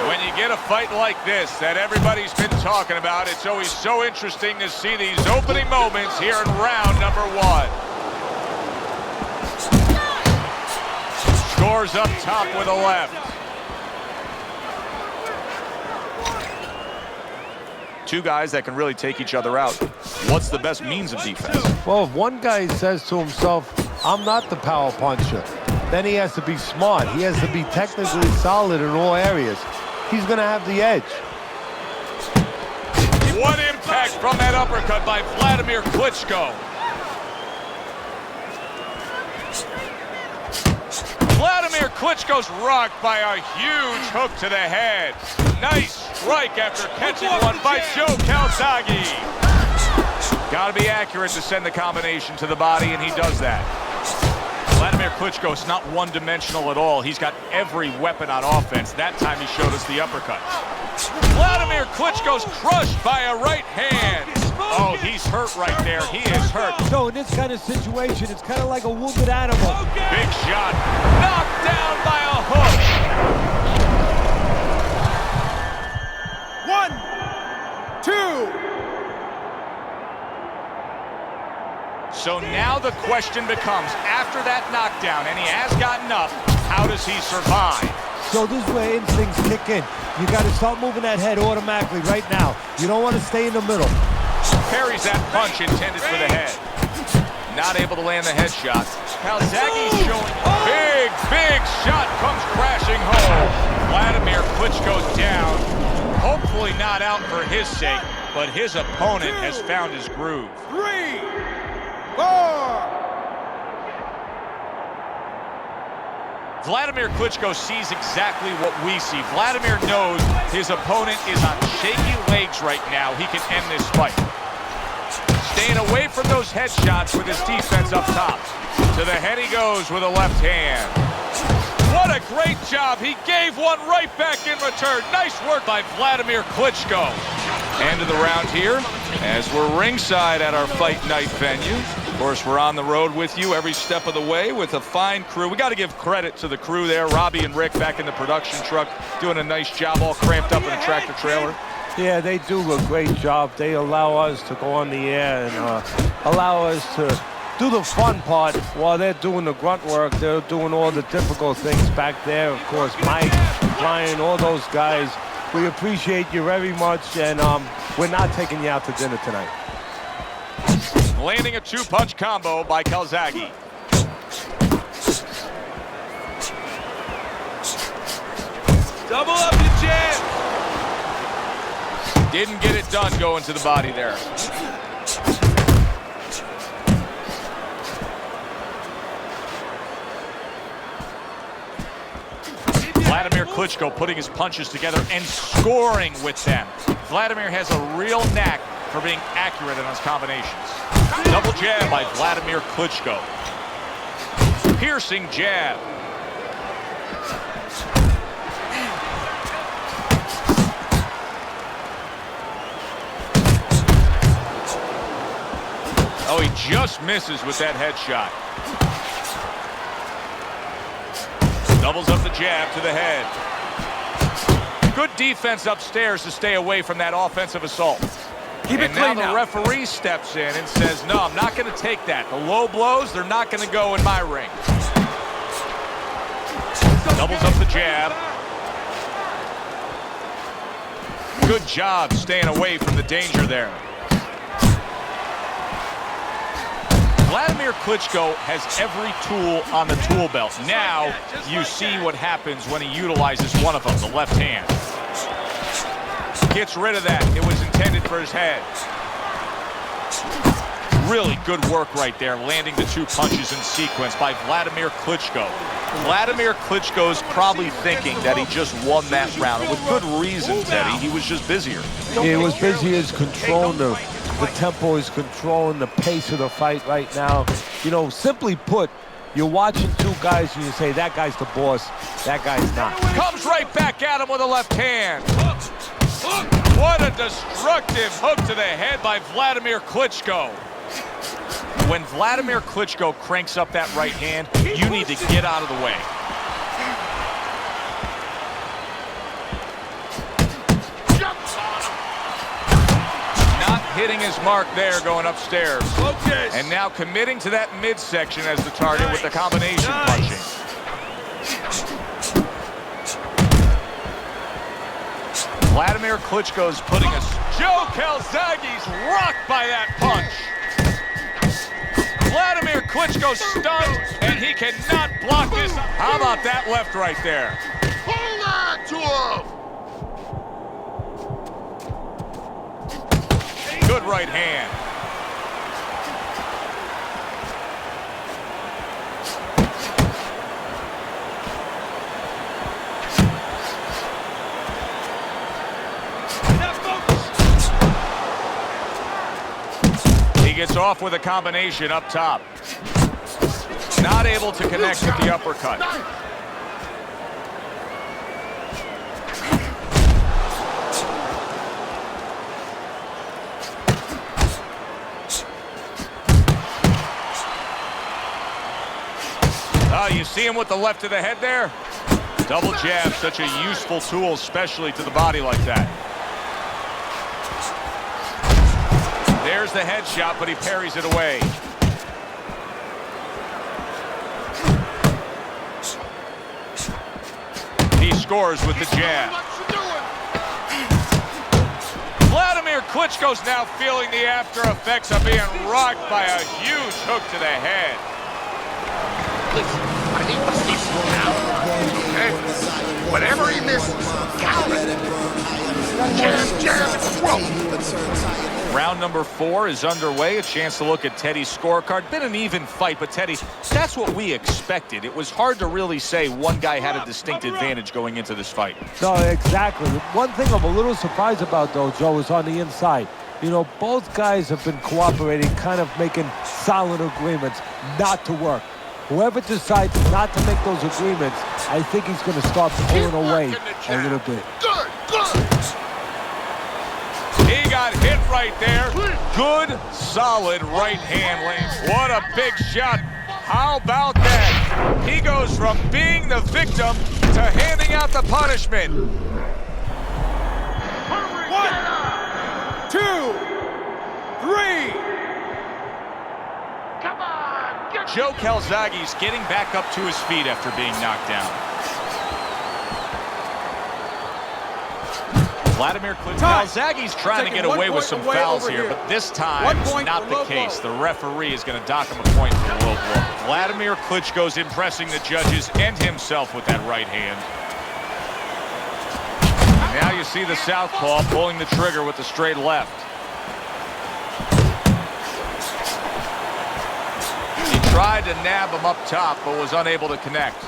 When you get a fight like this that everybody's been talking about, it's always so interesting to see these opening moments here in round number 1. Scores up top with a left. Two guys that can really take each other out. What's the best means of defense? Well, if one guy says to himself, I'm not the power puncher, then he has to be smart. He has to be technically solid in all areas. He's going to have the edge. What impact from that uppercut by Vladimir Klitschko. Vladimir Klitschko's rocked by a huge hook to the head. Nice strike after catching one by Joe Calzaghe. Got to be accurate to send the combination to the body, and he does that. Vladimir Klitschko is not one-dimensional at all. He's got every weapon on offense. That time he showed us the uppercut. Vladimir Klitschko's crushed by a right hand. Oh, he's hurt right there. He is hurt. So in this kind of situation, it's kind of like a wounded animal. Big shot. Knocked down by a hook. 1, 2. So now the question becomes, after that knockdown, and he has gotten up, how does he survive? So this is where instincts kick in. You got to start moving that head automatically right now. You don't want to stay in the middle. Parries that punch intended for the head. Not able to land the headshot. Calzaghe showing big shot comes crashing home. Vladimir Klitschko's down. Hopefully not out for his sake, but his opponent has found his groove. 3, 4. Vladimir Klitschko sees exactly what we see. Vladimir knows his opponent is on shaky legs right now. He can end this fight. Staying away from those headshots with his defense up top. To the head he goes with a left hand. What a great job. He gave one right back in return. Nice work by Vladimir Klitschko. End of the round here as we're ringside at our fight night venue. Of course, we're on the road with you every step of the way with a fine crew. We got to give credit to the crew there. Robbie and Rick back in the production truck doing a nice job, all cramped up in a tractor trailer. Yeah, they do a great job. They allow us to go on the air and allow us to do the fun part while they're doing the grunt work. They're doing all the difficult things back there. Of course, Mike, Brian, all those guys. We appreciate you very much, and we're not taking you out to dinner tonight. Landing a two-punch combo by Calzaghe. Double up the jab. Didn't get it done going to the body there. Vladimir Klitschko putting his punches together and scoring with them. Vladimir has a real knack for being accurate in his combinations. Double jab by Vladimir Klitschko. Piercing jab. Oh, he just misses with that headshot. Doubles up the jab to the head. Good defense upstairs to stay away from that offensive assault. Keep it clean now the referee steps in and says, no, I'm not going to take that. The low blows, they're not going to go in my ring. Doubles up the jab. Good job staying away from the danger there. Vladimir Klitschko has every tool on the tool belt. Now you see what happens when he utilizes one of them, the left hand. Gets rid of that. It was intended for his head. Really good work right there, landing the two punches in sequence by Vladimir Klitschko. Vladimir Klitschko's probably thinking that he just won that round. With good reason, Teddy. He was just busier. He was busy as controlling the tempo, is controlling the pace of the fight right now. You know, simply put, you're watching two guys and you say, that guy's the boss, that guy's not. Comes right back at him with a left hand. What a destructive hook to the head by Vladimir Klitschko. When Vladimir Klitschko cranks up that right hand, you need to get out of the way. hitting his mark there going upstairs. Focus. And now committing to that midsection as the target with the combination punching. Vladimir Klitschko's putting us. Joe Calzaghe's rocked by that punch. Vladimir Klitschko stunned, and he cannot block this. How about that left right there? Hold on to him! Good right hand. He gets off with a combination up top. Not able to connect with the uppercut. You see him with the left of the head there? Double jab, such a useful tool, especially to the body like that. There's the headshot, but he parries it away. He scores with the jab. Vladimir Klitschko's now feeling the after effects of being rocked by a huge hook to the head. Listen, I need to see slow down. Okay? Whatever he misses, count it. Jab, jab, throw. Round number 4 is underway. A chance to look at Teddy's scorecard. Been an even fight, but Teddy, that's what we expected. It was hard to really say one guy had a distinct advantage going into this fight. No, exactly. One thing I'm a little surprised about, though, Joe, is on the inside. You know, both guys have been cooperating, kind of making solid agreements not to work. Whoever decides not to make those agreements, I think he's going to start pulling away a little bit. Good, good. He got hit right there. Good, solid right hand lands. What a big shot. How about that? He goes from being the victim to handing out the punishment. 1, 2, 3. Come on, get Joe Calzaghe's getting back up to his feet after being knocked down. Vladimir Calzaghe's trying to get away with some fouls here, but this time it's not the case. The referee is going to dock him a point for the low blow. Vladimir Klitschko's impressing the judges and himself with that right hand. Now you see the southpaw pulling the trigger with the straight left. He tried to nab him up top, but was unable to connect.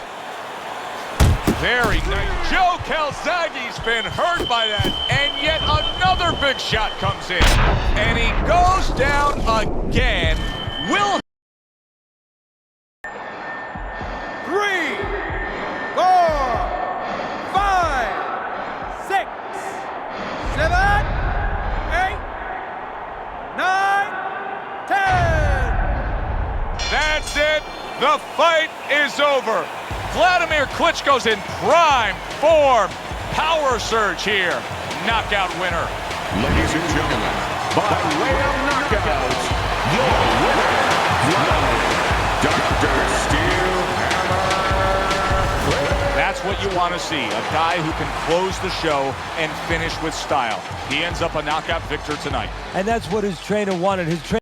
Very nice. Joe Calzaghe's been hurt by that, and yet another big shot comes in. And he goes down again. Will 3, 4, 5, 6, 7, 8, 9, 10. That's it. The fight is over. Vladimir Klitschko's in prime form. Power surge here. Knockout winner. Ladies and gentlemen, by way of knockouts, your winner, Dr. Steel Hammer. That's what you want to see. A guy who can close the show and finish with style. He ends up a knockout victor tonight. And that's what his trainer wanted. His trainer